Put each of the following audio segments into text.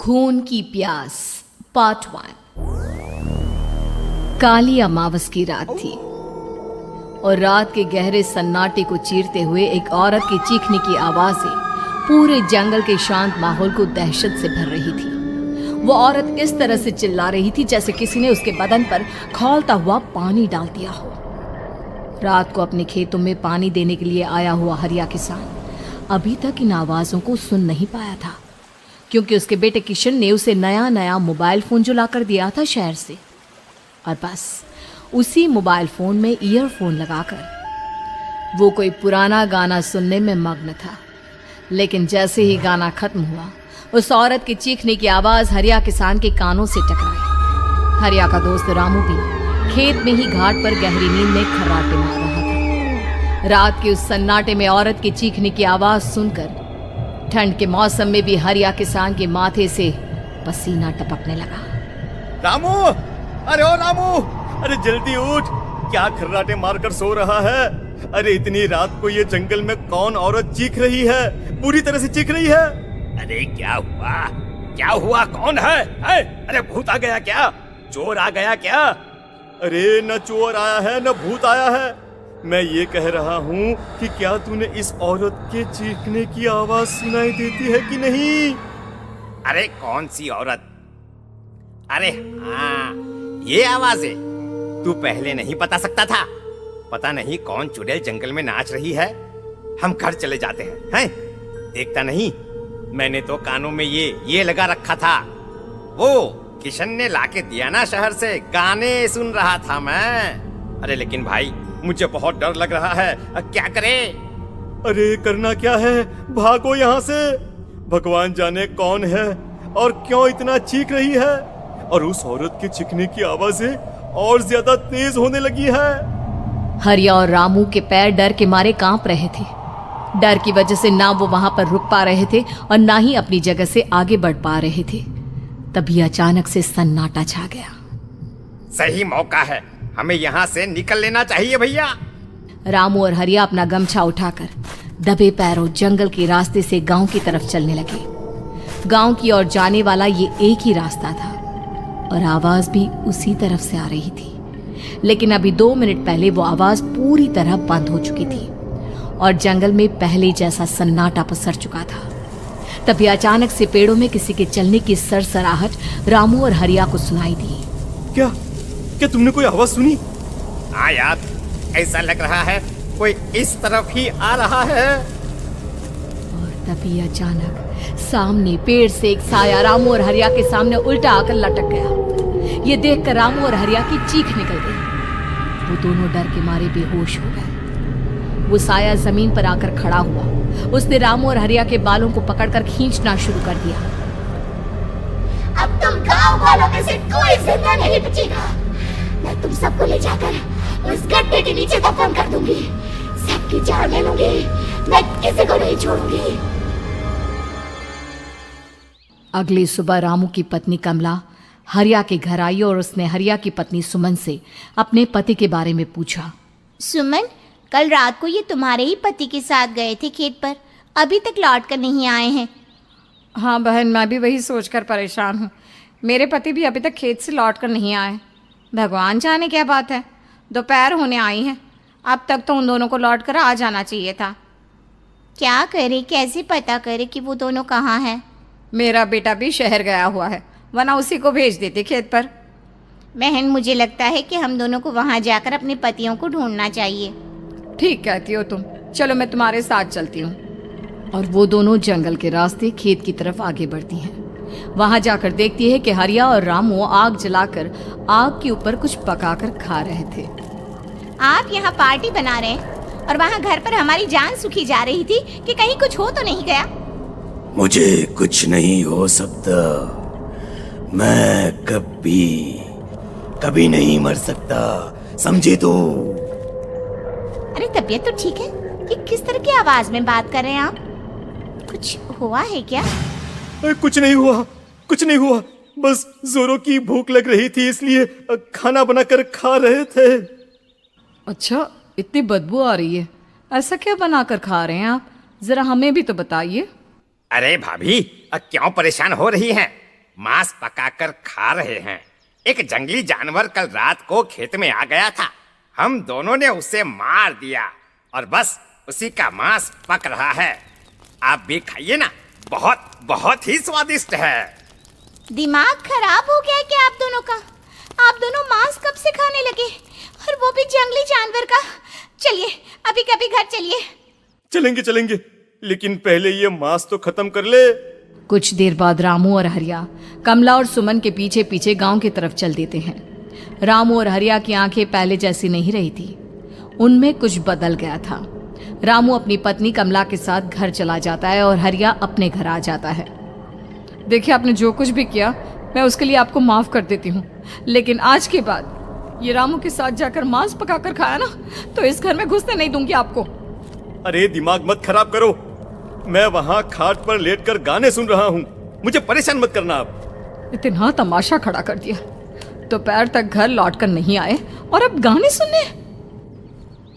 खून की प्यास पार्ट 1। काली अमावस की रात थी और रात के गहरे सन्नाटे को चीरते हुए एक औरत की चीखने की आवाजें पूरे जंगल के शांत माहौल को दहशत से भर रही थी। वो औरत इस तरह से चिल्ला रही थी जैसे किसी ने उसके बदन पर खौलता हुआ पानी डाल दिया हो। रात को अपने खेतों में पानी देने के लिए आया हुआ हरिया किसान अभी तक इन आवाजों को सुन नहीं पाया था, क्योंकि उसके बेटे किशन ने उसे नया नया मोबाइल फोन जो लाकर दिया था शहर से, और बस उसी मोबाइल फोन में ईयरफोन लगाकर वो कोई पुराना गाना सुनने में मग्न था। लेकिन जैसे ही गाना खत्म हुआ, उस औरत की चीखने की आवाज हरिया किसान के कानों से टकराई। हरिया का दोस्त रामू भी खेत में ही घाट पर गहरी नींद में खर्राटे मार रहा था। रात के उस सन्नाटे में औरत की चीखने की आवाज सुनकर ठंड के मौसम में भी हरिया किसान के माथे से पसीना टपकने लगा। रामू, अरे ओ रामू, अरे जल्दी उठ, क्या खर्राटे मारकर सो रहा है? अरे इतनी रात को ये जंगल में कौन औरत चीख रही है? पूरी तरह से चीख रही है। अरे क्या हुआ? क्या हुआ? कौन है? अरे भूत आ गया क्या? चोर आ गया क्या? अरे न चोर आया है न भूत आया है। मैं ये कह रहा हूँ कि क्या तूने इस औरत के चीखने की आवाज सुनाई देती है कि नहीं? अरे कौन सी औरत? अरे हाँ, ये आवाज है। तू पहले नहीं बता सकता था? पता नहीं कौन चुड़ैल जंगल में नाच रही है। हम घर चले जाते हैं। देखता नहीं, मैंने तो कानों में ये लगा रखा था। वो किशन ने लाके दिया ना शहर से, गाने सुन रहा था मैं। अरे लेकिन भाई, मुझे बहुत डर लग रहा है। क्या करे? अरे करना क्या है, भागो यहाँ से। भगवान जाने कौन है और क्यों इतना चीख रही है। और उस औरत के चीखने की आवाजें और ज्यादा तेज होने लगी है। हरिया और रामू के पैर डर के मारे कांप रहे थे। डर की वजह से ना वो वहां पर रुक पा रहे थे और ना ही अपनी जगह से आगे बढ़ पा रहे थे। तभी अचानक से सन्नाटा छा गया। सही मौका है, हमें यहाँ से निकल लेना चाहिए भैया। रामू और हरिया अपना गमछा उठाकर दबे पैरों जंगल के रास्ते से गांव की तरफ चलने लगे। गांव की ओर जाने वाला ये एक ही रास्ता था और आवाज भी उसी तरफ से आ रही थी। लेकिन अभी 2 मिनट पहले वो आवाज पूरी तरह बंद हो चुकी थी और जंगल में पहले जैसा सन्नाटा पसर चुका था। तभी अचानक से पेड़ों में किसी के चलने की सरसराहट रामू और हरिया को सुनाई दी। क्या तुमने कोई आवाज सुनी? हाँ यार, ऐसा लग रहा है कोई इस तरफ ही आ रहा है। और तभी अचानक सामने पेड़ से एक साया रामू और हरिया के सामने उल्टा आकर लटक गया। ये देखकर रामू और हरिया की चीख निकल गई। वो दोनों डर के मारे बेहोश हो गए। वो साया जमीन पर आकर खड़ा हुआ। उसने रामू और हरिया के बालों को पकड़कर खींचना शुरू कर दिया। अब तुम गांव वालों में से कोई जिंदा नहीं बचेगा। मैं तुम सबको ले जाकर उस गड्ढे के नीचे दफन कर दूंगी। सबकी जान ले लूंगी, मैं किसी को नहीं छोड़ूंगी। अगली सुबह रामू की पत्नी कमला हरिया के घर आई और उसने हरिया की पत्नी सुमन से अपने पति के बारे में पूछा। सुमन, कल रात को ये तुम्हारे ही पति के साथ गए थे खेत पर, अभी तक लौट कर नहीं आए हैं। हाँ बहन, मैं भी वही सोचकर परेशान हूँ। मेरे पति भी अभी तक खेत से लौट कर नहीं आए। भगवान जाने क्या बात है, दोपहर होने आई है। अब तक तो उन दोनों को लौट कर आ जाना चाहिए था। क्या करे, कैसे पता करे कि वो दोनों कहाँ हैं? मेरा बेटा भी शहर गया हुआ है, वरना उसी को भेज देते खेत पर। बहन, मुझे लगता है कि हम दोनों को वहाँ जाकर अपने पतियों को ढूंढना चाहिए। ठीक कहती हो तुम, चलो मैं तुम्हारे साथ चलती हूँ। और वो दोनों जंगल के रास्ते खेत की तरफ आगे बढ़ती हैं। वहां जाकर देखती है कि हरिया और रामू आग जलाकर आग के ऊपर कुछ पकाकर खा रहे थे। आप यहाँ पार्टी बना रहे हैं और वहाँ घर पर हमारी जान सुखी जा रही थी कि कहीं कुछ हो तो नहीं गया? मुझे कुछ नहीं हो सकता। मैं कभी नहीं मर सकता, समझे तो? अरे तबीयत तो ठीक है, ये किस तरह की आवाज में बात कर रहे हैं आप? कुछ हुआ है क्या? कुछ नहीं हुआ, बस जोरों की भूख लग रही थी, इसलिए खाना बनाकर खा रहे थे। अच्छा, इतनी बदबू आ रही है, ऐसा क्या बनाकर खा रहे हैं आप? जरा हमें भी तो बताइए। अरे भाभी, क्यों परेशान हो रही हैं? मांस पकाकर खा रहे हैं। एक जंगली जानवर कल रात को खेत में आ गया था। हम दोनों ने उसे मार दिया और बस उसी का मांस पक रहा है। आप भी खाइए ना, बहुत बहुत ही स्वादिष्ट है। दिमाग खराब हो गया है क्या आप दोनों का? आप दोनों मांस कब से खाने लगे, और वो भी जंगली जानवर का? चलिए अभी कभी घर चलिए। चलेंगे चलेंगे, लेकिन पहले ये मांस तो खत्म कर ले। कुछ देर बाद रामू और हरिया कमला और सुमन के पीछे पीछे गांव की तरफ चल देते हैं। रामू और हरिया की आंखें पहले जैसी नहीं रही थी, उनमें कुछ बदल गया था। रामू अपनी पत्नी कमला के साथ घर चला जाता है और हरिया अपने घर आ जाता है। देखिए, आपने जो कुछ भी किया मैं उसके लिए आपको माफ़ कर देती हूँ, लेकिन आज के बाद ये रामू के साथ जाकर मांस पकाकर खाया ना, तो इस घर में घुसने नहीं दूंगी आपको। अरे दिमाग मत खराब करो, मैं वहां खाट पर लेटकर गाने सुन रहा हूँ, मुझे परेशान मत करना आप। इतना तमाशा खड़ा कर दिया, दोपहर तक घर लौट कर नहीं आए और अब गाने सुनने।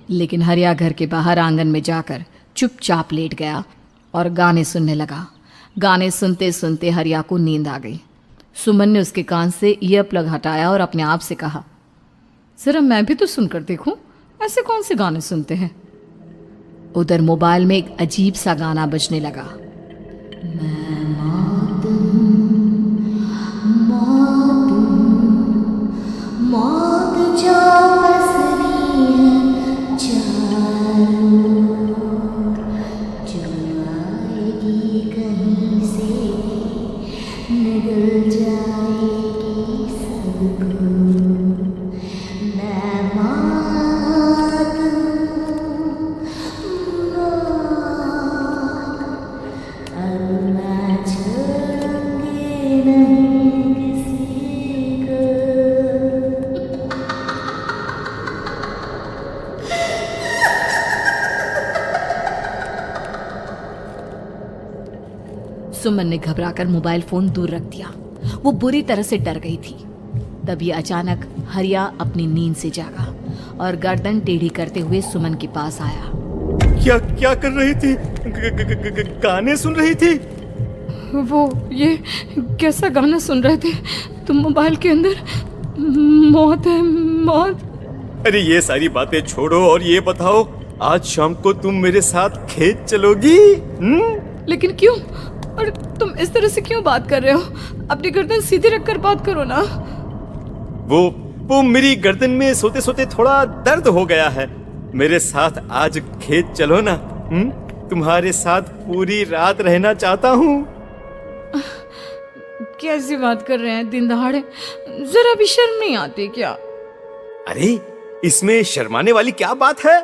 लेकिन हरिया घर के बाहर आंगन में जाकर चुपचाप लेट गया और गाने सुनने लगा। गाने सुनते सुनते हरिया को नींद आ गई। सुमन ने उसके कान से ईयर प्लग हटाया और अपने आप से कहा, जरा मैं भी तो सुनकर देखूं, ऐसे कौन से गाने सुनते हैं। उधर मोबाइल में एक अजीब सा गाना बजने लगा। मौत जो बसरी है चारों, जो आएगी कहीं से निगल जाएगी सबको। मैं मात अब मैं छोड़ूंगी नहीं किसी को। सुमन ने घबराकर मोबाइल फोन दूर रख दिया। वो बुरी तरह से डर गई थी। तभी अचानक हरिया अपनी नींद से जागा और गर्दन टेढ़ी करते हुए सुमन के पास आया। क्या क्या कर रही थी? गाने सुन रही थी? वो ये कैसा गाना सुन रहे थे तुम मोबाइल के अंदर? मौत है, मौत। अरे ये सारी बातें छोड़ो और ये बताओ, आज शाम को तुम मेरे साथ खेत चलोगी? लेकिन क्यों? और तुम इस तरह से क्यों बात कर रहे हो? अपनी गर्दन सीधी रखकर बात करो ना। वो मेरी गर्दन में सोते सोते थोड़ा दर्द हो गया है। मेरे साथ आज खेत चलो ना। तुम्हारे साथ पूरी रात रहना चाहता हूँ। कैसी बात कर रहे हैं दिन दहाड़े? जरा भी शर्म नहीं आती क्या? अरे इसमें शर्माने वाली क्या बात है?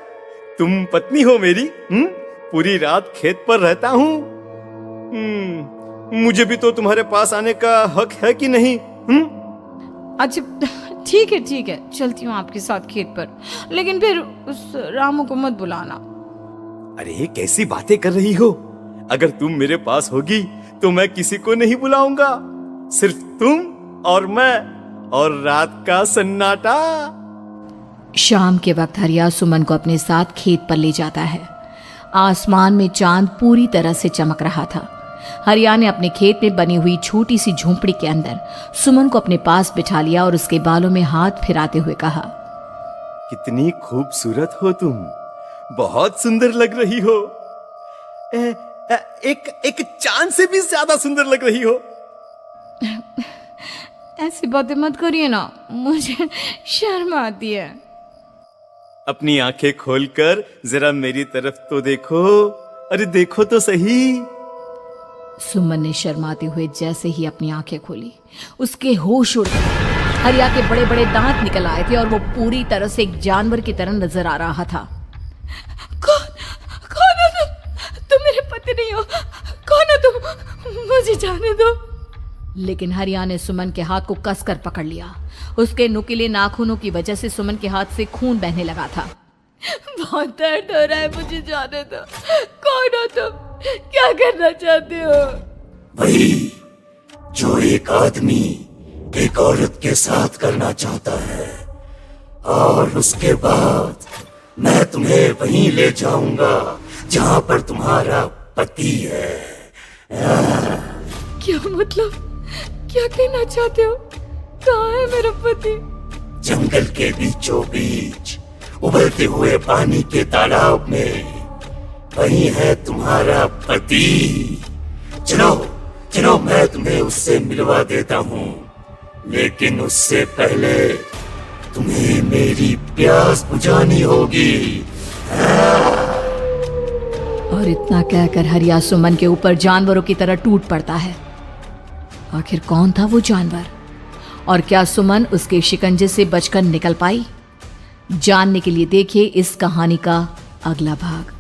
तुम पत्नी हो मेरी। पूरी रात खेत पर रहता हूँ। मुझे भी तो तुम्हारे पास आने का हक है कि नहीं? अच्छा ठीक है, चलती हूँ आपके साथ खेत पर, लेकिन फिर उस रामू को मत बुलाना। अरे कैसी बातें कर रही हो? अगर तुम मेरे पास होगी तो मैं किसी को नहीं बुलाऊंगा, सिर्फ तुम और मैं और रात का सन्नाटा। शाम के वक्त हरिया सुमन को अपने साथ खेत पर ले जाता है। आसमान में चांद पूरी तरह से चमक रहा था। हरिया ने अपने खेत में बनी हुई छोटी सी झोंपड़ी के अंदर सुमन को अपने पास बिठा लिया और उसके बालों में हाथ फिराते हुए कहा, कितनी खूबसूरत हो तुम, बहुत सुंदर लग रही हो। एक चांद से भी ज्यादा सुंदर लग रही हो। ऐसी बातें मत करिए ना, मुझे शर्म आती है। अपनी आंखें खोलकर जरा मेरी तरफ तो देखो। अरे देखो तो सही। सुमन ने शर्माते हुए जैसे ही अपनी आंखें खोली, उसके होश उड़ गए। हरिया के बड़े बड़े दांत निकल आए थे और वो पूरी तरह से एक जानवर की तरह नजर आ रहा था। कौन हो तुम? तुम मेरे पति नहीं हो। कौन हो तुम? मुझे जाने दो। लेकिन हरिया ने सुमन के हाथ को कसकर पकड़ लिया। उसके नुकीले नाखूनों की वजह से सुमन के हाथ से खून बहने लगा था। बहुत दर्द हो रहा है, मुझे जाने दो। कौन हो तुम? क्या करना चाहते हो? वही जो एक आदमी एक औरत के साथ करना चाहता है, और उसके बाद मैं तुम्हें वहीं ले जाऊंगा जहां पर तुम्हारा पति है। क्या मतलब? क्या कहना चाहते हो? कहाँ है मेरा पति? जंगल के बीचों बीच उबलते हुए पानी के तालाब में, वही है तुम्हारा पति। चलो चलो, मैं तुम्हें उससे मिलवा देता हूँ, लेकिन उससे पहले तुम्हें मेरी प्यास बुझानी होगी। और इतना कहकर हरिया सुमन के ऊपर जानवरों की तरह टूट पड़ता है। आखिर कौन था वो जानवर, और क्या सुमन उसके शिकंजे से बचकर निकल पाई? जानने के लिए देखिए इस कहानी का अगला भाग।